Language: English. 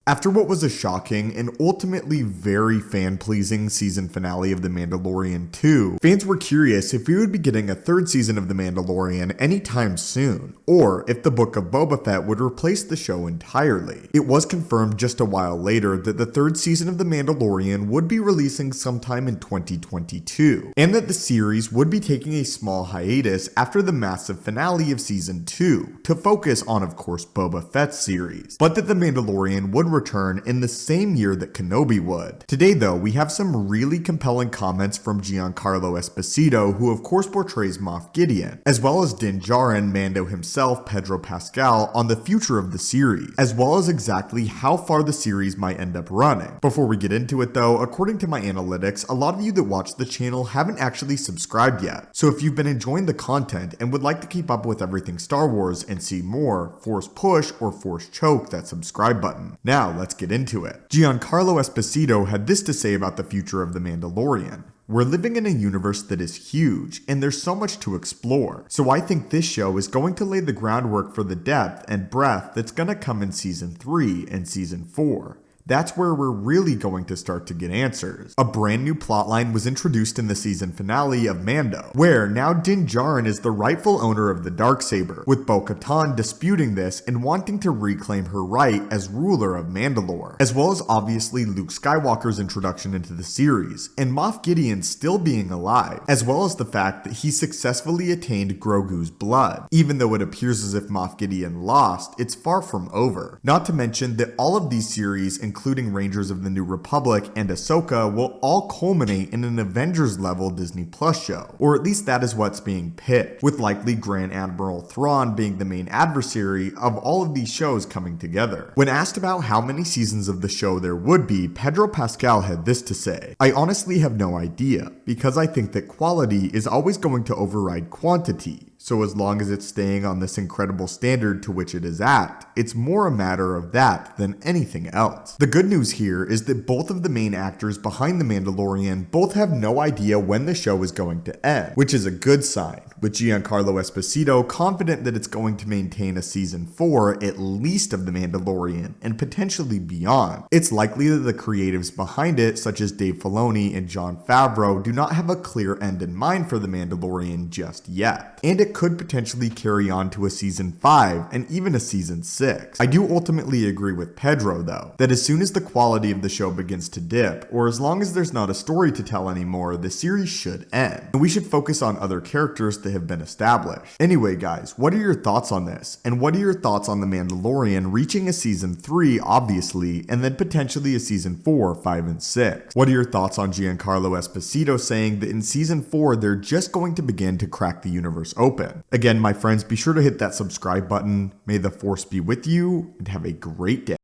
After what was a shocking and ultimately very fan-pleasing season finale of The Mandalorian 2, fans were curious if we would be getting a third season of The Mandalorian anytime soon, or if the Book of Boba Fett would replace the show entirely. It was confirmed just a while later that the third season of The Mandalorian would be releasing sometime in 2022, and that the series would be taking a small hiatus after the massive finale of season 2 to focus on, of course, Boba Fett's series, but that The Mandalorian would return in the same year that Kenobi would. Today though, we have some really compelling comments from Giancarlo Esposito, who of course portrays Moff Gideon, as well as Din Djarin, Mando himself, Pedro Pascal, on the future of the series, as well as exactly how far the series might end up running. Before we get into it though, according to my analytics, a lot of you that watch the channel haven't actually subscribed yet. So if you've been enjoying the content and would like to keep up with everything Star Wars and see more, force push or force choke that subscribe button. Now let's get into it. Giancarlo Esposito had this to say about the future of The Mandalorian. We're living in a universe that is huge, and there's so much to explore. So I think this show is going to lay the groundwork for the depth and breadth that's gonna come in season 3 and season 4. That's where we're really going to start to get answers. A brand new plotline was introduced in the season finale of Mando, where now Din Djarin is the rightful owner of the Darksaber, with Bo-Katan disputing this and wanting to reclaim her right as ruler of Mandalore, as well as obviously Luke Skywalker's introduction into the series, and Moff Gideon still being alive, as well as the fact that he successfully attained Grogu's blood. Even though it appears as if Moff Gideon lost, it's far from over. Not to mention that all of these series, including Rangers of the New Republic and Ahsoka, will all culminate in an Avengers-level Disney Plus show, or at least that is what's being pitched, with likely Grand Admiral Thrawn being the main adversary of all of these shows coming together. When asked about how many seasons of the show there would be, Pedro Pascal had this to say: "I honestly have no idea, because I think that quality is always going to override quantity. So as long as it's staying on this incredible standard to which it is at, it's more a matter of that than anything else." The good news here is that both of the main actors behind The Mandalorian both have no idea when the show is going to end, which is a good sign, with Giancarlo Esposito confident that it's going to maintain a season 4 at least of The Mandalorian and potentially beyond. It's likely that the creatives behind it, such as Dave Filoni and Jon Favreau, do not have a clear end in mind for The Mandalorian just yet, and it could potentially carry on to a season 5 and even a season 6. I do ultimately agree with Pedro though, that as soon as the quality of the show begins to dip, or as long as there's not a story to tell anymore, the series should end, and we should focus on other characters that have been established. Anyway guys, what are your thoughts on this? And what are your thoughts on The Mandalorian reaching a season 3 obviously, and then potentially a season 4, 5, and 6? What are your thoughts on Giancarlo Esposito saying that in season 4 they're just going to begin to crack the universe open? Again, my friends, be sure to hit that subscribe button. May the force be with you, and have a great day.